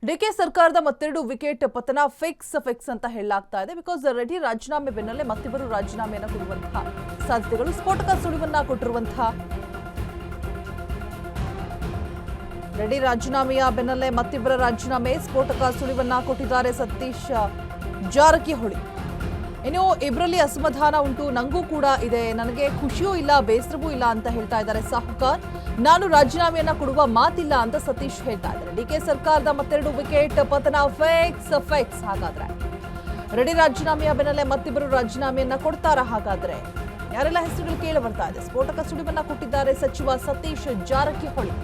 DK ಸರ್ಕಾರದ ಮತ್ತೆರಡು wicket ಪತನ ಫಿಕ್ಸ್ ಅಂತ ಹೇಳಲಾಗ್ತಾ ಇದೆ. ಬಿಕಾಸ್ ರೆಡ್ಡಿ ರಾಜೀನಾಮೆ ಬೆನ್ನಲ್ಲೇ ಮತ್ತಿಬ್ಬರು ರಾಜೀನಾಮೆಯನ್ನು ಕೊಡುವಂತಹ ಸಾಧ್ಯತೆಗಳು, ಸ್ಫೋಟಕ ಸುಳಿವನ್ನ ಕೊಟ್ಟಿರುವಂತಹ ರೆಡ್ಡಿ ರಾಜೀನಾಮೆಯ ಬೆನ್ನಲ್ಲೇ ಮತ್ತಿಬ್ಬರ ರಾಜೀನಾಮೆ, ಸ್ಫೋಟಕ ಸುಳಿವನ್ನ ಕೊಟ್ಟಿದ್ದಾರೆ ಸತೀಶ್ ಜಾರಕಿಹೊಳಿ. ಇನ್ನು ಇಬ್ಬರಲ್ಲಿ ಅಸಮಾಧಾನ ಉಂಟು, ನಂಗೂ ಕೂಡ ಇದೆ, ನನಗೆ ಖುಷಿಯೂ ಇಲ್ಲ ಬೇಸರವೂ ಇಲ್ಲ ಅಂತ ಹೇಳ್ತಾ ಇದ್ದಾರೆ ಸಾಹುಕಾರ್. ನಾನು ರಾಜೀನಾಮೆಯನ್ನ ಕೊಡುವ ಮಾತಿಲ್ಲ ಅಂತ ಸತೀಶ್ ಹೇಳ್ತಾ ಇದ್ದಾರೆ. ಡಿಕೆ ಸರ್ಕಾರದ ಮತ್ತೆರಡು ವಿಕೆಟ್ ಪತನ ಫಿಕ್ಸ್. ಹಾಗಾದ್ರೆ ರೆಡ್ಡಿ ರಾಜೀನಾಮೆಯ ಬೆನ್ನಲ್ಲೇ ಮತ್ತಿಬ್ಬರು ರಾಜೀನಾಮೆಯನ್ನ ಕೊಡ್ತಾರಾ? ಹಾಗಾದ್ರೆ ಯಾರೆಲ್ಲ ಹೆಸರುಗಳು ಕೇಳಿ ಬರ್ತಾ ಇದೆ. ಸ್ಫೋಟಕ ಸುಳಿವನ್ನ ಕೊಟ್ಟಿದ್ದಾರೆ ಸಚಿವ ಸತೀಶ್ ಜಾರಕಿಹೊಳಿ.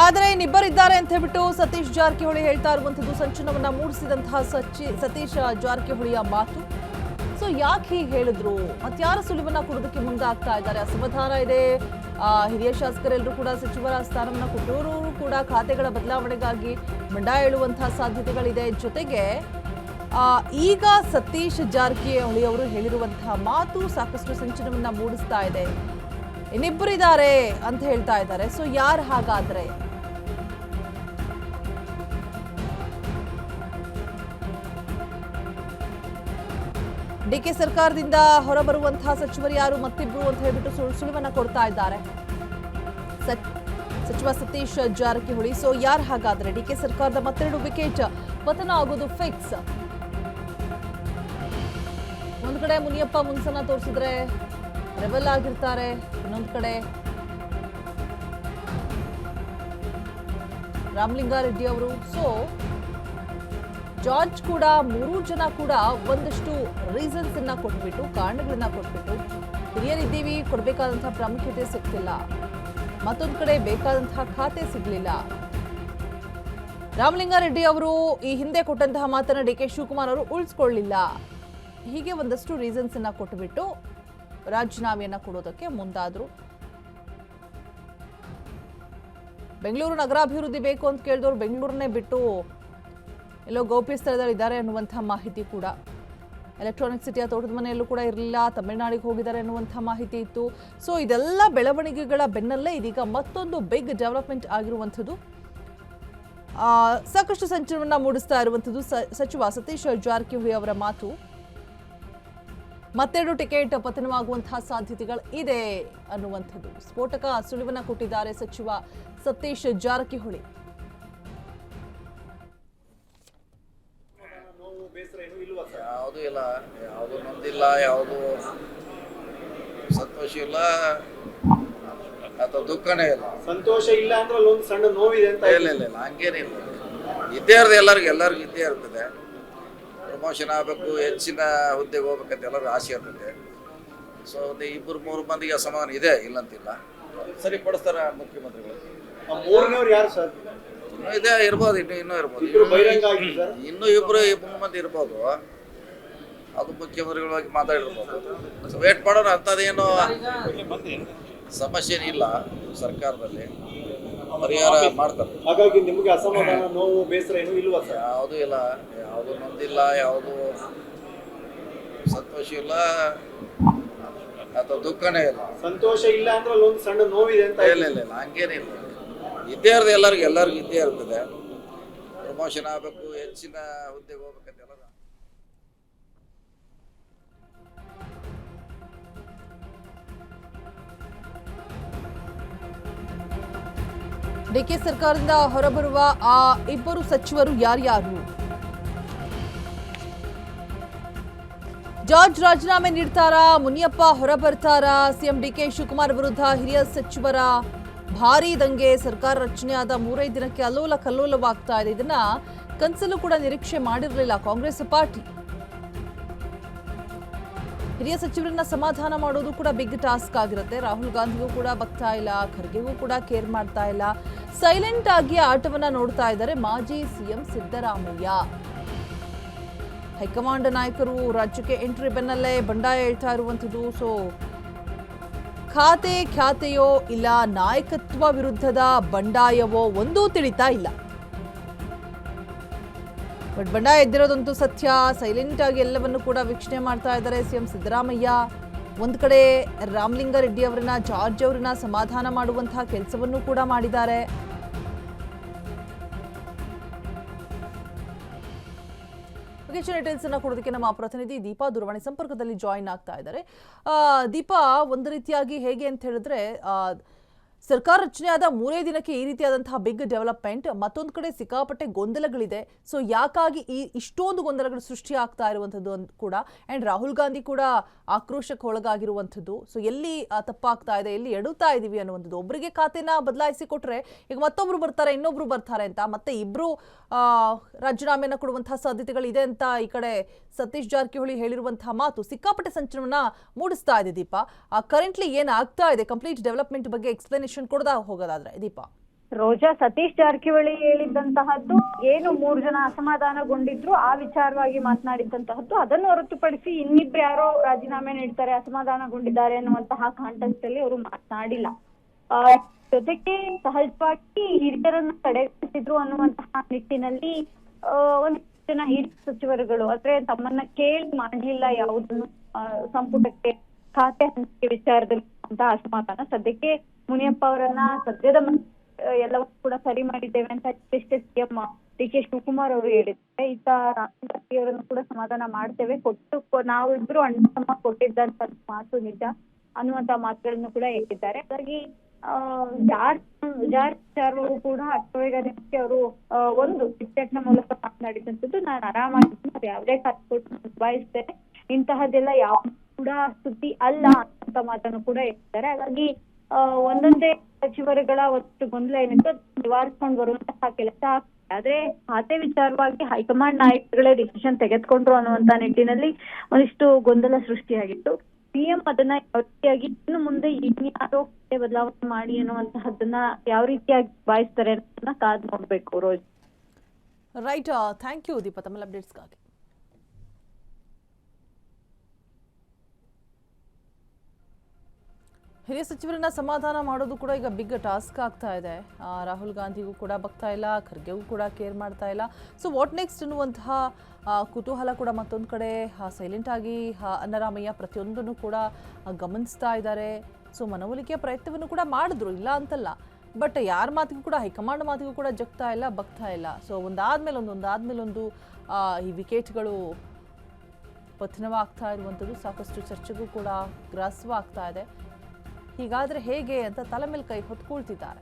ಆದರೆ ಇನ್ನಿಬ್ಬರಿದ್ದಾರೆ ಅಂತ ಹೇಳ್ಬಿಟ್ಟು ಸತೀಶ್ ಜಾರಕಿಹೊಳಿ ಹೇಳ್ತಾ ಇರುವಂತದ್ದು ಸಂಚಲನವನ್ನ ಮೂಡಿಸಿದಂತಹ ಸತೀಶ್ ಜಾರಕಿಹೊಳಿಯ ಮಾತು. ಸೊ ಯಾಕೆ ಹೀಗೆ ಹೇಳಿದ್ರು, ಮತ್ಯಾರ ಸುಳಿವನ್ನ ಕೊಡೋದಕ್ಕೆ ಮುಂದಾಗ್ತಾ ಇದ್ದಾರೆ? ಅಸಮಾಧಾನ ಇದೆ, ಹಿರಿಯ ಶಾಸಕರೆಲ್ಲರೂ ಕೂಡ ಸಚಿವರ ಸ್ಥಾನವನ್ನ ಕೊಟ್ಟವರು ಕೂಡ ಖಾತೆಗಳ ಬದಲಾವಣೆಗಾಗಿ ಬಂಡಾಯ ಹೇಳುವಂತಹ ಸಾಧ್ಯತೆಗಳಿದೆ. ಜೊತೆಗೆ ಈಗ ಸತೀಶ್ ಜಾರಕಿಹೊಳಿ ಅವರು ಹೇಳಿರುವಂತಹ ಮಾತು ಸಾಕಷ್ಟು ಸಂಚಲನವನ್ನ ಮೂಡಿಸ್ತಾ ಇದೆ. ಇನ್ನಿಬ್ಬರಿದ್ದಾರೆ ಅಂತ ಹೇಳ್ತಾ ಇದ್ದಾರೆ. ಸೊ ಯಾರು ಹಾಗಾದ್ರೆ? ಡಿಕೆ ಸರ್ಕಾರದಿಂದ ಹೊರಬರುವಂತಹ ಸಚಿವರು ಯಾರು, ಮತ್ತಿಬ್ರು ಅಂತ ಹೇಳ್ಬಿಟ್ಟು ಸುಳಿವನ್ನ ಕೊಡ್ತಾ ಇದ್ದಾರೆ ಸಚಿವ ಸತೀಶ್ ಜಾರಕಿಹೊಳಿ. ಸೊ ಯಾರು ಹಾಗಾದ್ರೆ? ಡಿಕೆ ಸರ್ಕಾರದ ಮತ್ತೆರಡು ವಿಕೆಟ್ ಪತನ ಆಗೋದು ಫಿಕ್ಸ್. ಒಂದ್ ಕಡೆ ಮುನಿಯಪ್ಪ ಮುನ್ಸನ್ನ ತೋರಿಸಿದ್ರೆ ರೆಬಲ್ ಆಗಿರ್ತಾರೆ, ಇನ್ನೊಂದು ಕಡೆ ರಾಮಲಿಂಗಾರೆಡ್ಡಿ ಅವರು. ಸೊ ಜಾರ್ಜ್ ಕೂಡ, ಮೂರು ಜನ ಕೂಡ ಒಂದಷ್ಟು ರೀಸನ್ಸ್ ಅನ್ನ ಕೊಟ್ಬಿಟ್ಟು, ಕಾರಣಗಳನ್ನ ಕೊಟ್ಬಿಟ್ಟು, ಹಿರಿಯರಿದ್ದೀವಿ ಕೊಡಬೇಕಾದಂತಹ ಪ್ರಾಮುಖ್ಯತೆ ಸಿಗ್ತಿಲ್ಲ, ಮತ್ತೊಂದು ಕಡೆ ಬೇಕಾದಂತಹ ಖಾತೆ ಸಿಗ್ಲಿಲ್ಲ. ರಾಮಲಿಂಗಾರೆಡ್ಡಿ ಅವರು ಈ ಹಿಂದೆ ಕೊಟ್ಟಂತಹ ಮಾತನ್ನ ಡಿಕೆ ಶಿವಕುಮಾರ್ ಅವರು ಉಳಿಸ್ಕೊಳ್ಳಿಲ್ಲ. ಹೀಗೆ ಒಂದಷ್ಟು ರೀಸನ್ಸ್ ಅನ್ನ ಕೊಟ್ಟುಬಿಟ್ಟು ರಾಜೀನಾಮೆಯನ್ನ ಕೊಡೋದಕ್ಕೆ ಮುಂದಾದ್ರು. ಬೆಂಗಳೂರು ನಗರಾಭಿವೃದ್ಧಿ ಬೇಕು ಅಂತ ಕೇಳಿದವರು ಬೆಂಗಳೂರನ್ನೇ ಬಿಟ್ಟು ಎಲ್ಲೋ ಗೋಪಿ ಸ್ಥಳದಲ್ಲಿ ಇದ್ದಾರೆ ಅನ್ನುವಂಥ ಮಾಹಿತಿ ಕೂಡ, ಎಲೆಕ್ಟ್ರಾನಿಕ್ ಸಿಟಿಯ ತೋಟದ ಮನೆಯಲ್ಲೂ ಕೂಡ ಇರಲಿಲ್ಲ, ತಮಿಳುನಾಡಿಗೆ ಹೋಗಿದ್ದಾರೆ ಅನ್ನುವಂಥ ಮಾಹಿತಿ ಇತ್ತು. ಸೊ ಇದೆಲ್ಲ ಬೆಳವಣಿಗೆಗಳ ಬೆನ್ನಲ್ಲೇ ಇದೀಗ ಮತ್ತೊಂದು ಬಿಗ್ ಡೆವಲಪ್ಮೆಂಟ್ ಆಗಿರುವಂಥದ್ದು, ಸಾಕಷ್ಟು ಸಂಚಲನವನ್ನ ಮೂಡಿಸ್ತಾ ಇರುವಂಥದ್ದು ಸಚಿವ ಸತೀಶ್ ಜಾರಕಿಹೊಳಿ ಅವರ ಮಾತು. ಮತ್ತೆರಡು ಟಿಕೆಟ್ ಪತನವಾಗುವಂತಹ ಸಾಧ್ಯತೆಗಳು ಇದೆ ಅನ್ನುವಂಥದ್ದು ಸ್ಫೋಟಕ ಸುಳಿವನ್ನ ಕೊಟ್ಟಿದ್ದಾರೆ ಸಚಿವ ಸತೀಶ್ ಜಾರಕಿಹೊಳಿ. ಯಾವುದು ಇಲ್ಲ, ಯಾವುದು ನೊಂದಿಲ್ಲ, ಯಾವುದು ಸಂತೋಷ ಇಲ್ಲ ಅಥವಾ ದುಃಖನೇ ಇಲ್ಲ. ಸಂತೋಷ ಇಲ್ಲ ಅಂದ್ರೆ ಅಲ್ಲೊಂದು ಸಣ್ಣ ನೋವಿದೆ ಅಂತ. ಇಲ್ಲ ಹಂಗೇನಿಲ್ಲ, ಇದ್ದೇ ಇರ್ತದೆ, ಎಲ್ಲರಿಗೂ ಇದ್ದೇ ಇರ್ತದೆ. ಪ್ರಮೋಷನ್ ಆಗಬೇಕು, ಹೆಚ್ಚಿನ ಹುದ್ದೆಗೆ ಹೋಗ್ಬೇಕಂತ ಎಲ್ಲರೂ ಆಸೆ ಇರ್ತದೆ. ಸೊ ಒಂದು ಇಬ್ಬರು ಮೂರು ಮಂದಿಗೆ ಅಸಮಾಧಾನ ಇದೆ, ಇಲ್ಲಂತಿಲ್ಲ. ಸರಿ ಪಡಿಸ್ತಾರ ಮುಖ್ಯಮಂತ್ರಿಗಳು. ಮೂರನೇವ್ರು ಯಾರು ಸರ್? ಇನ್ನೂ ಇದೆ, ಇರ್ಬೋದು, ಇನ್ನೂ ಇರ್ಬೋದು, ಇನ್ನೂ ಇಬ್ಬರು ಮಂದಿ ಇರ್ಬೋದು. ಅದು ಮುಖ್ಯಮಂತ್ರಿಗಳಾಗಿ ಮಾತಾಡಿರ್ಬೋದು. ವೇಟ್ ಮಾಡೋಣ, ಅಂಥದ್ದೇನು ಸಮಸ್ಯೆ ಇಲ್ಲ, ಸರ್ಕಾರದಲ್ಲಿ ಪರಿಹಾರ ಮಾಡ್ತಾರೆ. ಹಾಗಾಗಿ ನಿಮಗೆ ಅಸಮಾಧಾನ, ನೋವು, ಬೇಸರ ಏನೂ ಇಲ್ವಾ ಸರ್? ಯಾವುದೂ ಇಲ್ಲ, ಯಾವುದು ನೊಂದಿಲ್ಲ, ಯಾವುದು ಸಂತೋಷ ಇಲ್ಲ ಅಥವಾ ದುಃಖನೇ ಇಲ್ಲ. ಸಂತೋಷ ಇಲ್ಲ ಅಂದ್ರೆ ಅಲ್ಲೊಂದು ಸಣ್ಣ ನೋವಿದೆ ಅಂತ. ಇಲ್ಲ ಹಂಗೇನಿಲ್ಲ, ಇದ್ದೇ ಇರ್ತದೆ, ಎಲ್ಲರಿಗೂ ಇದ್ದೇ ಇರ್ತದೆ. ಪ್ರಮೋಷನ್ ಆಗಬೇಕು, ಹೆಚ್ಚಿನ ಹುದ್ದೆಗೆ ಹೋಗ್ಬೇಕಂತ ಎಲ್ಲ. ಡಿಕೆ ಸರ್ಕಾರದಿಂದ ಹೊರಬರುವ ಆ ಇಬ್ಬರು ಸಚಿವರು ಯಾರ್ಯಾರು? ಜಾರ್ಜ್ ರಾಜೀನಾಮೆ ನೀಡ್ತಾರಾ? ಮುನಿಯಪ್ಪ ಹೊರಬರ್ತಾರಾ? ಸಿಎಂ ಡಿಕೆ ಶಿವಕುಮಾರ್ ವಿರುದ್ಧ ಹಿರಿಯ ಸಚಿವರ ಭಾರೀ ದಂಗೆ, ಸರ್ಕಾರ ರಚನೆಯಾದ 3-5 ದಿನಕ್ಕೆ ಅಲ್ಲೋಲ ಕಲ್ಲೋಲವಾಗ್ತಾ ಇದೆ. ಇದನ್ನ ಕನಸಲ್ಲೂ ಕೂಡ ನಿರೀಕ್ಷೆ ಮಾಡಿರಲಿಲ್ಲ ಕಾಂಗ್ರೆಸ್ ಪಾರ್ಟಿ. ಹಿರಿಯ ಸಚಿವರನ್ನ ಸಮಾಧಾನ ಮಾಡೋದು ಕೂಡ ಬಿಗ್ ಟಾಸ್ಕ್ ಆಗಿರುತ್ತೆ. ರಾಹುಲ್ ಗಾಂಧಿಗೂ ಕೂಡ ಬಗ್ತಾ ಇಲ್ಲ, ಖರ್ಗೆಗೂ ಕೂಡ ಕೇರ್ ಮಾಡ್ತಾ ಇಲ್ಲ, ಸೈಲೆಂಟ್ ಆಗಿ ಆಟವನ್ನ ನೋಡ್ತಾ ಇದ್ದಾರೆ ಮಾಜಿ ಸಿಎಂ ಸಿದ್ದರಾಮಯ್ಯ. ಹೈಕಮಾಂಡ್ ನಾಯಕರು ರಾಜ್ಯಕ್ಕೆ ಎಂಟ್ರಿ ಬೆನ್ನಲ್ಲೇ ಬಂಡಾಯ ಹೇಳ್ತಾ ಇರುವಂಥದ್ದು. ಸೊ ಖ್ಯಾತೆಯೋ ಇಲ್ಲ ನಾಯಕತ್ವ ವಿರುದ್ಧದ ಬಂಡಾಯವೋ ಒಂದೂ ತಿಳಿತಾ ಇಲ್ಲ. ಬಟ್ ಬಣ್ಣ ಎದ್ದಿರೋದಂತೂ ಸತ್ಯ. ಸೈಲೆಂಟ್ ಆಗಿ ಎಲ್ಲವನ್ನು ಕೂಡ ವೀಕ್ಷಣೆ ಮಾಡ್ತಾ ಇದ್ದಾರೆ ಸಿಎಂ ಸಿದ್ದರಾಮಯ್ಯ. ಒಂದು ಕಡೆ ರಾಮಲಿಂಗಾರೆಡ್ಡಿ ಅವರನ್ನ, ಜಾರ್ಜ್ ಅವರನ್ನ ಸಮಾಧಾನ ಮಾಡುವಂತಹ ಕೆಲಸವನ್ನು ಕೂಡ ಮಾಡಿದ್ದಾರೆ. ಹೆಚ್ಚಿನ ಡೀಟೇಲ್ಸ್ ಅನ್ನ ಕೊಡೋದಕ್ಕೆ ನಮ್ಮ ಪ್ರತಿನಿಧಿ ದೀಪಾ ದೂರವಾಣಿ ಸಂಪರ್ಕದಲ್ಲಿ ಜಾಯಿನ್ ಆಗ್ತಾ ಇದ್ದಾರೆ. ದೀಪಾ, ಒಂದು ರೀತಿಯಾಗಿ ಹೇಗೆ ಅಂತ ಹೇಳಿದ್ರೆ ಸರ್ಕಾರ ರಚನೆಯಾದ 3 ದಿನಕ್ಕೆ ಈ ರೀತಿಯಾದಂತಹ ಬಿಗ್ ಡೆವಲಪ್ಮೆಂಟ್, ಮತ್ತೊಂದು ಕಡೆ ಸಿಕ್ಕಾಪಟ್ಟೆ ಗೊಂದಲಗಳಿದೆ. ಸೊ ಯಾಕಾಗಿ ಇಷ್ಟೊಂದು ಗೊಂದಲಗಳು ಸೃಷ್ಟಿ ಆಗ್ತಾ ಇರುವಂಥದ್ದು ಕೂಡ, ಆ್ಯಂಡ್ ರಾಹುಲ್ ಗಾಂಧಿ ಕೂಡ ಆಕ್ರೋಶಕ್ಕೆ ಒಳಗಾಗಿರುವಂಥದ್ದು. ಸೊ ಎಲ್ಲಿ ತಪ್ಪಾಗ್ತಾ ಇದೆ, ಎಲ್ಲಿ ಎಡುತ್ತಾ ಇದೀವಿ ಅನ್ನುವಂಥದ್ದು. ಒಬ್ಬರಿಗೆ ಖಾತೆನ ಬದಲಾಯಿಸಿ ಕೊಟ್ರೆ ಈಗ ಮತ್ತೊಬ್ರು ಬರ್ತಾರೆ, ಇನ್ನೊಬ್ರು ಬರ್ತಾರೆ ಅಂತ, ಮತ್ತೆ ಇಬ್ರು ರಾಜೀನಾಮೆನ ಕೊಡುವಂತಹ ಸಾಧ್ಯತೆಗಳಿದೆ ಅಂತ ಈ ಕಡೆ ಸತೀಶ್ ಜಾರಕಿಹೊಳಿ ಹೇಳಿರುವಂತಹ ಮಾತು ಸಿಕ್ಕಾಪಟ್ಟೆ ಸಂಚಲನವನ್ನ ಮೂಡಿಸ್ತಾ ಇದೆ. ದೀಪಾ, ಕರೆಂಟ್ಲಿ ಏನಾಗ್ತಾ ಇದೆ, ಕಂಪ್ಲೀಟ್ ಡೆವಲಪ್ಮೆಂಟ್ ಬಗ್ಗೆ ಎಕ್ಸ್ಪ್ಲನೇಷನ್ ಕೊಡದಾ ಹೋಗೋದಾದ್ರೆ ದೀಪಾ? ರೋಜಾ, ಸತೀಶ್ ಜಾರಕಿಹೊಳಿ ಹೇಳಿದ್ದಂತಹದ್ದು ಏನು 3 ಜನ ಅಸಮಾಧಾನಗೊಂಡಿದ್ರು ಆ ವಿಚಾರವಾಗಿ ಮಾತನಾಡಿದ್ದಂತಹದ್ದು. ಅದನ್ನು ಹೊರತುಪಡಿಸಿ ಇನ್ನಿಬ್ರು ಯಾರೋ ರಾಜೀನಾಮೆ ನೀಡ್ತಾರೆ, ಅಸಮಾಧಾನಗೊಂಡಿದ್ದಾರೆ ಅನ್ನುವಂತಹ ಕಾಂಟೆಕ್ಸ್ಟ್ ಅಲ್ಲಿ ಅವರು ಮಾತನಾಡಿಲ್ಲ. ಜೊತೆಗೆ ಸಹಜವಾಗಿ ಹಿರಿಯರನ್ನು ಕಡೆಗಣಿಸಿದ್ರು ಅನ್ನುವಂತಹ ನಿಟ್ಟಿನಲ್ಲಿ ಒಂದಿಷ್ಟು ಜನ ಹಿರಿಯ ಸಚಿವರುಗಳು ಅಂದ್ರೆ ತಮ್ಮನ್ನ ಕೇಳಿ ಮಾಡಲಿಲ್ಲ ಯಾವುದನ್ನು ಸಂಪುಟಕ್ಕೆ ಖಾತೆ ಹಂಚಿಕೆ ವಿಚಾರದಲ್ಲಿ ಅಂತ ಅಸಮಾಧಾನ. ಸದ್ಯಕ್ಕೆ ಮುನಿಯಪ್ಪ ಅವರನ್ನ ಸದ್ಯದ ಎಲ್ಲವನ್ನೂ ಕೂಡ ಸರಿ ಮಾಡಿದ್ದೇವೆ ಅಂತ ಸಿಎಂ ಡಿ ಕೆ ಶಿವಕುಮಾರ್ ಅವರು ಹೇಳಿದ್ದಾರೆ. ಈಗ ರಾಮಲಿಂಗಾರೆಡ್ಡಿ ಅವರನ್ನು ಕೂಡ ಸಮಾಧಾನ ಮಾಡ್ತೇವೆ, ನಾವಿಬ್ರು ಅಣ್ಣ ತಮ್ಮ ಕೊಟ್ಟಿದ್ದಂತ ಮಾತು ನಿಜ ಅನ್ನುವಂತ ಮಾತುಗಳನ್ನು ಕೂಡ ಹೇಳಿದ್ದಾರೆ. ಹಾಗಾಗಿ ಜಾರ್ಜ್ ಕೂಡ ಅಷ್ಟವೇಗಕ್ಕೆ ಅವರು ಒಂದು ಟಿಕ್ಟಾಕ್ನ ಮೂಲಕ ಮಾತನಾಡಿದಂಥದ್ದು, ನಾನು ಆರಾಮಾಗಿದ್ದೀನಿ, ಯಾವುದೇ ಖಾತೆ ಕೊಟ್ಟು ನಿಭಾಯಿಸ್ತೇನೆ, ಇಂತಹದ್ದೆಲ್ಲ ಯಾವ ಕೂಡ ಸುದ್ದಿ ಅಲ್ಲ ಅಂತ ಮಾತನ್ನು ಕೂಡ ಹೇಳ್ತಾರೆ. ಹಾಗಾಗಿ ಒಂದೊಂದೇ ಸಚಿವರುಗಳ ಒಂದು ಗೊಂದಲ ಏನಿತ್ತು ನಿವಾರಿಸ್ಕೊಂಡು ಬರುವಂತಹ ಕೆಲಸ ಆಗ್ತದೆ. ಆದ್ರೆ ಖಾತೆ ವಿಚಾರವಾಗಿ ಹೈಕಮಾಂಡ್ ನಾಯಕರುಗಳೇ ಡಿಸಿಷನ್ ತೆಗೆದುಕೊಂಡ್ರು ಅನ್ನುವಂತ ನಿಟ್ಟಿನಲ್ಲಿ ಒಂದಿಷ್ಟು ಗೊಂದಲ ಸೃಷ್ಟಿಯಾಗಿತ್ತು. ಸಿಎಂ ಅದನ್ನ ಯಾವ ರೀತಿಯಾಗಿ ಇನ್ನು ಮುಂದೆ ಇನ್ಯಾರೋ ಬದಲಾವಣೆ ಮಾಡಿ ಅನ್ನುವಂತಹದ್ದನ್ನ ಯಾವ ರೀತಿಯಾಗಿ ಭಾವಿಸ್ತಾರೆ ಅನ್ನೋದನ್ನ ಕಾದ್ ನೋಡ್ಬೇಕು. ರೋಜ್ ರೈಟ್, ಥ್ಯಾಂಕ್ ಯು ದೀಪಾ ತಮ್ಮ ಅಪ್ಡೇಟ್ಸ್ಗಾಗಿ. ಹಿರಿಯ ಸಚಿವರನ್ನ ಸಮಾಧಾನ ಮಾಡೋದು ಕೂಡ ಈಗ ಬಿಗ್ ಟಾಸ್ಕ್ ಆಗ್ತಾ ಇದೆ. ರಾಹುಲ್ ಗಾಂಧಿಗೂ ಕೂಡ ಬಗ್ತಾ ಇಲ್ಲ, ಖರ್ಗೆಗೂ ಕೂಡ ಕೇರ್ ಮಾಡ್ತಾ ಇಲ್ಲ. ಸೊ ವಾಟ್ ನೆಕ್ಸ್ಟ್ ಅನ್ನುವಂತಹ ಕುತೂಹಲ ಕೂಡ ಮತ್ತೊಂದು ಕಡೆ ಸೈಲೆಂಟ್ ಆಗಿ ಅನ್ನರಾಮಯ್ಯ ಪ್ರತಿಯೊಂದನ್ನು ಕೂಡ ಗಮನಿಸ್ತಾ ಇದ್ದಾರೆ. ಸೊ ಮನವೊಲಿಕೆಯ ಪ್ರಯತ್ನವನ್ನು ಕೂಡ ಮಾಡಿದ್ರು, ಇಲ್ಲ ಅಂತಲ್ಲ. ಬಟ್ ಯಾರ ಮಾತಿಗೂ ಕೂಡ, ಹೈಕಮಾಂಡ್ ಮಾತಿಗೂ ಕೂಡ ಜಗ್ತಾ ಇಲ್ಲ, ಬಗ್ತಾ ಇಲ್ಲ. ಸೊ ಒಂದಾದ್ಮೇಲೊಂದು ಈ ವಿಕೆಟ್ಗಳು ಪತನವಾಗ್ತಾ ಇರುವಂಥದ್ದು ಸಾಕಷ್ಟು ಚರ್ಚೆಗೂ ಕೂಡ ಗ್ರಾಸವಾಗ್ತಾ ಇದೆ. ಹೀಗಾದರೆ ಹೇಗೆ ಅಂತ ತಲೆ ಮೇಲೆ ಕೈ ಹೊತ್ಕೊಳ್ತಿದ್ದಾರೆ.